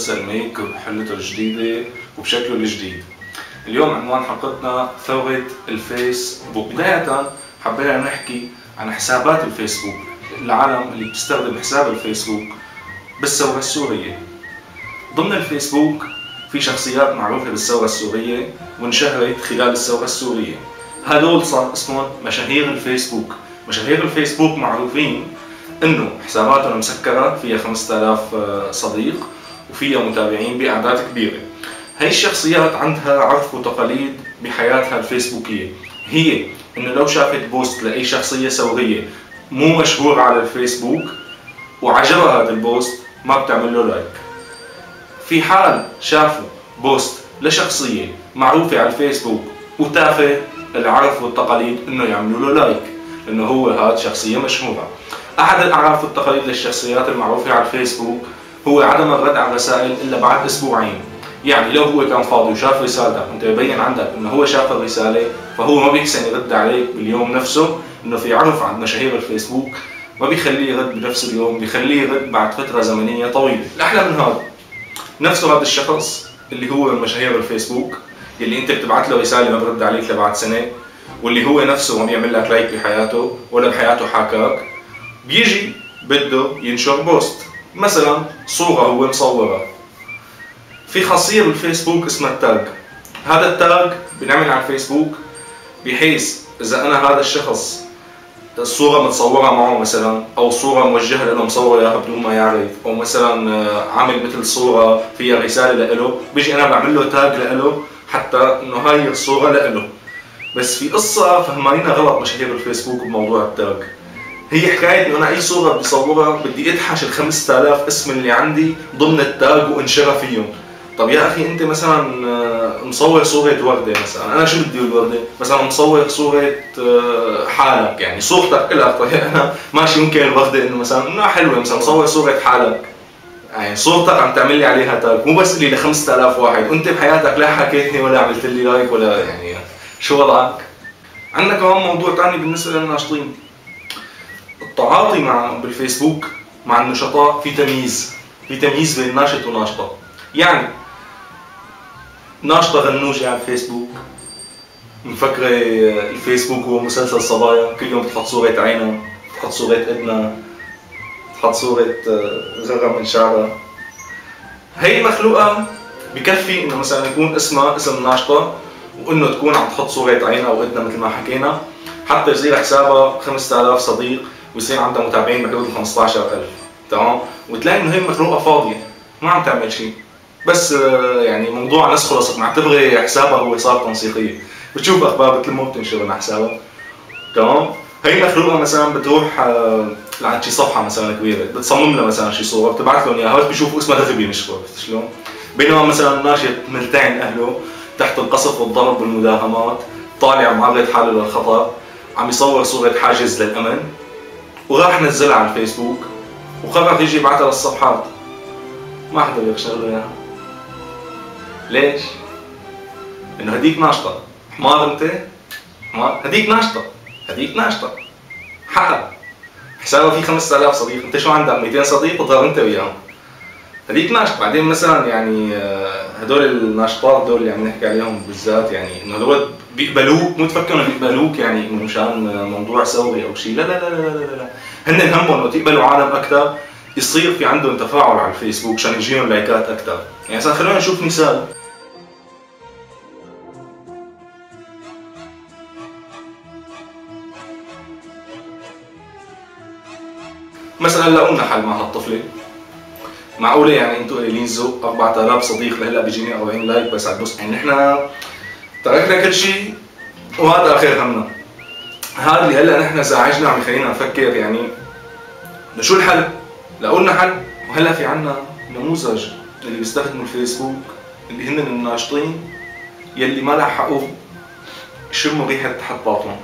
مسلسل ميك بحلته الجديدة وبشكله الجديد. اليوم عنوان حلقتنا ثورة الفيسبوك. بداية حبينا نحكي عن حسابات الفيسبوك، العالم اللي بتستخدم حساب الفيسبوك بالثورة السورية. ضمن الفيسبوك في شخصيات معروفة بالثورة السورية وانشهرت خلال الثورة السورية. هدول صار اسمهم مشاهير الفيسبوك. مشاهير الفيسبوك معروفين انه حساباتهم مسكرة، فيها 5000 صديق وفيها متابعين بأعداد كبيرة. هاي الشخصيات عندها عرف وتقاليد بحياتها الفيسبوكية، هي انه لو شافت بوست لأي شخصية ثورية مو مشهورة على الفيسبوك وعجبها هذا البوست ما بتعمل له لايك. في حال شافوا بوست لشخصية معروفة على الفيسبوك وتافه العرف والتقاليد انه يعملوا له لايك، لانه هو هذا شخصية مشهورة. احد الاعراف والتقاليد للشخصيات المعروفة على الفيسبوك هو عدم الرد على الرسائل الا بعد اسبوعين. يعني لو هو كان فاضي وشاف رسالتك وانت يبين عندك انه هو شاف الرسالة، فهو ما بيحسن يرد عليك باليوم نفسه، انه في عرف عند مشاهير الفيسبوك ما بيخليه يرد بنفس اليوم، بيخليه يرد بعد فترة زمنية طويلة. الاحلى من هذا نفسه هذا الشخص اللي هو من مشاهير الفيسبوك اللي انت بتبعت له رسالة ما برد عليك لبعد سنة، واللي هو نفسه ما بيعمل لك لايك بحياته ولا بحياته حاكاك، بيجي بده ينشر بوست مثلا صورة هو مصورها. في خاصية بالفيسبوك اسمها التاج. هذا التاج بنعمل على الفيسبوك بحيث اذا انا هذا الشخص الصورة متصورة معه مثلا، او صورة موجهة له مصور اياها بدون ما يعرف، او مثلا عامل مثل صورة فيها رسالة له، بيجي انا بعمل له تاج له حتى انه هاي الصورة له. بس في قصة فهمانينا غلط مشاهير الفيسبوك بموضوع التاج. هي حكاية انه انا اي صورة بدي صورها بدي ادحش ال 5000 اسم اللي عندي ضمن التاج وانشرها فيهم. طب يا اخي انت مثلا مصور صورة وردة مثلا، انا شو بدي الوردة؟ مثلا مصور صورة حالك، يعني صورتك الك. طيب انا ماشي ممكن الوردة انه مثلا انها حلوة، مثلا مصور صورة حالك، يعني صورتك عم تعمل لي عليها تاج، مو بس لي ل 5000 واحد، وانت بحياتك لا حكيتني ولا عملت لي لايك ولا يعني شو وضعك؟ عندنا كمان موضوع ثاني بالنسبة للناشطين. التعاطي بالفيسبوك مع النشطاء في تمييز بين ناشط وناشطة. يعني ناشطة غنوجة على الفيسبوك مفكرة الفيسبوك هو مسلسل صبايا، كل يوم بتحط صورة عينها، بتحط صورة ابنها، بتحط صورة غرة من شعرها. هي مخلوقة بكفي انه مثلا يكون اسمها اسم ناشطة وانه تكون عم تحط صورة عينها او ابنها مثل ما حكينا، حتى يصير حسابها 5000 صديق ويصير عندها متابعين بحدود 15000. تمام؟ وتلاقي انه هي مخلوقة فاضية ما عم تعمل شيء، بس يعني موضوع ناس خلصت معتبرة حسابها هو صار تنسيقية، بتشوف اخبار بتلمه بتنشر مع حسابها. تمام؟ هي مخلوقة مثلا بتروح لعند شي صفحة مثلا كبيرة بتصمم لها مثلا شي صورة بتبعث لهم اياها، بيشوفوا اسمها دغري بينشروا. عرفت شلون؟ بينما مثلا ناشط ملتعن اهله تحت القصف والضرب والمداهمات، طالع معرض حاله للخطر، عم يصور صورة حاجز للأمن وراح نزلها على الفيسبوك وقرر يجي يبعثها للصفحات. ما حدا بيشتغل اياها. ليش؟ لأنه هديك ناشطة. حمار أنت؟ حمار؟ هديك ناشطة. حقها. حسابها فيه 5000 صديق، أنت شو عندك 200 صديق وتضرب أنت وياهم. هديك ناشطة. بعدين مثلا يعني هدول الناشطات هدول اللي عم نحكي عليهم بالذات، يعني إنه هدول بيقبلوك، مو تفكر إنه بيقبلوك يعني إنه مشان موضوع ثوري أو شيء، لا لا لا لا لا لا. هن همهم إنه تقبلوا عالم أكثر، يصير في عندهم تفاعل على الفيسبوك عشان يجيهم لايكات أكثر. يعني مثلا خلونا نشوف مثال. مثلا لقوا لنا حل مع هالطفلة. معقولة يعني انتوا قايلين ذوق 4000 صديق لهلا بيجيني 40 لايك بس على البوست؟ يعني نحن تركنا كل شيء وهذا اخر همنا. هذا اللي هلا نحن زعجنا عم يخلينا نفكر يعني شو الحل؟ لقوا لنا حل، وهلا في عنا نموذج اللي بيستخدموا الفيسبوك اللي هن الناشطين يلي ما لحقوا يشموا ريحة تحت باطنهم،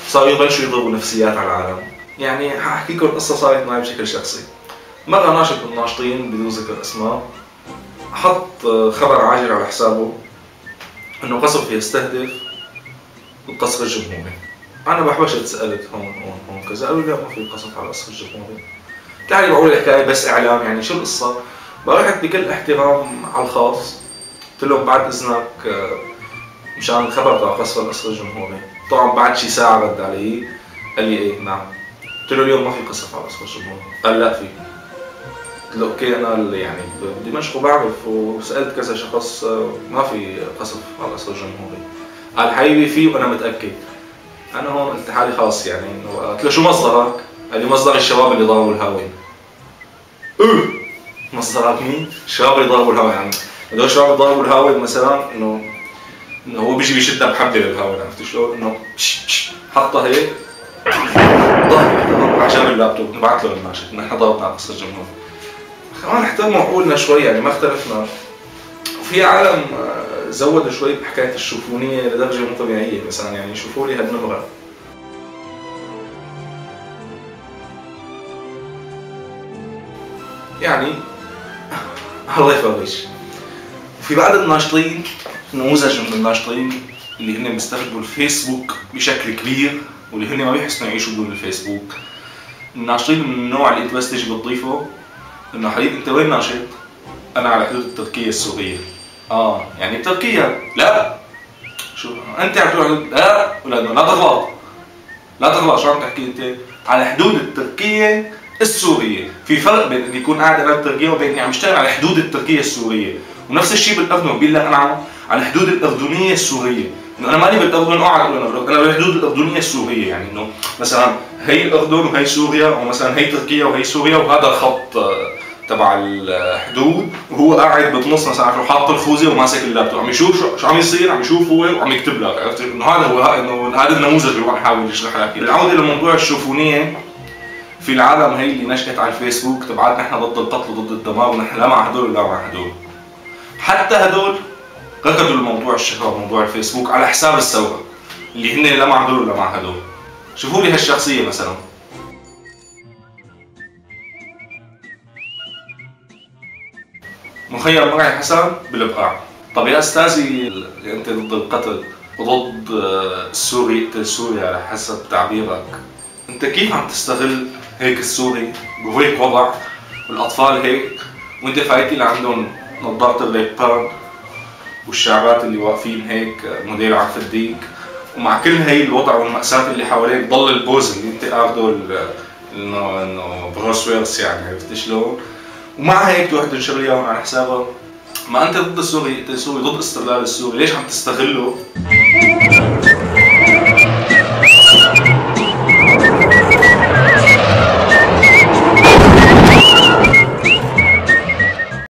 صاروا يبلشوا يضربوا نفسيات على العالم. يعني حاحكي لكم قصة صارت معي بشكل شخصي. مرة ناشط من الناشطين بدون ذكر اسماء حط خبر عاجل على حسابه انه قصف يستهدف القصر الجمهوري. انا بحبشت سألت هون كذا، قالوا لي ما في قصف على القصر الجمهوري. تعالي بقول الحكاية بس اعلام، يعني شو القصة؟ فرحت بكل احترام على الخاص، قلت لهم بعد اذنك مشان الخبر تبع قصف القصر الجمهوري. طبعا بعد شي ساعة رد علي قال لي ايه نعم. قلت له اليوم ما في قصف على القصر الجمهوري. قال لا في. قلت له اوكي انا يعني بدمشق وبعرف وسالت كذا شخص ما في قصف على القصر الجمهوري. قال حبيبي في وانا متاكد. انا هون قلت لحالي خلاص يعني انه قلت له شو مصدرك؟ قال لي مصدر الشباب اللي ضربوا الهاوي. مصدرك مين؟ الشباب اللي ضربوا الهاوي يعني هدول الشباب اللي ضربوا الهاوي مثلا انه هو بيجي بيشدها بحبل الهاوي عرفت شلون؟ انه حطها هيك ضرب على جنب اللابتوب نبعث له الناشط نحن ضربنا على قصر الجمهوري. كمان نحترم عقولنا شوي يعني ما اختلفنا. وفي عالم زودوا شوي بحكايه الشوفونيه لدرجه مو طبيعيه، مثلا يعني يشوفوا لي هالنمره يعني الله يفرج. وفي بعض الناشطين نموذج من الناشطين اللي هن بيستخدموا الفيسبوك بشكل كبير واللي هن ما بيحسنوا يعيشوا بدون الفيسبوك. الناشطين من النوع اللي انت بس تيجي بتضيفه انه حبيبي انت وين ناشط؟ انا على حدود التركيه السوريه. يعني بتركيا؟ لا شو انت عم تروح لا ولا لا تغلط لا تغلط. شو عم تحكي انت؟ على حدود التركيه السوريه. في فرق بين اني يكون قاعد انا بتركيا وبين اني عم اشتغل على حدود التركيه السوريه. ونفس الشيء بالاردن بيقول لك انا على حدود الاردنيه السوريه. انه انا مالي بالاردن اقعد اقول انا بالحدود الاردنيه السوريه، يعني انه مثلا هي الاردن وهي سوريا ومثلا هي تركيا وهي سوريا وهذا الخط تبع الحدود وهو قاعد بالنص مثلا حاط الخوذه وماسك اللابتوب عم يشوف شو عم يصير، عم يشوف هو وعم يكتب لك. عرفت انه هذا هو انه هذا النموذج اللي هو عم يحاول يشرح لك. العوده لموضوع الشوفونيه، في العالم هي اللي نشأت على الفيسبوك تبعت نحن ضد القتل وضد الدمار ونحن لا مع هدول ولا مع هدول. حتى هدول ركضوا الموضوع الشهرة وموضوع الفيسبوك على حساب الثورة اللي هن لا مع هدول ولا مع هدول. شوفوا لي هالشخصية مثلا مخيم مرعي حسن بالبقاع. طب يا استاذي انت ضد القتل وضد السوري يقتل سوريا على حسب تعبيرك، انت كيف عم تستغل هيك السوري وهيك وضع والاطفال هيك وانت فايتي لعندهم نظارة الريبان والشعبات اللي واقفين هيك موديل عفديك، ومع كل هي الوضع والمأساة اللي حواليك ضل البوز اللي انت اخذه انه بروس ويلس يعني عرفت شلون؟ ومع هيك تروح تنشر لي اياهم على حسابها. ما انت ضد السوري، انت سوري ضد استغلال السوري، ليش عم تستغله؟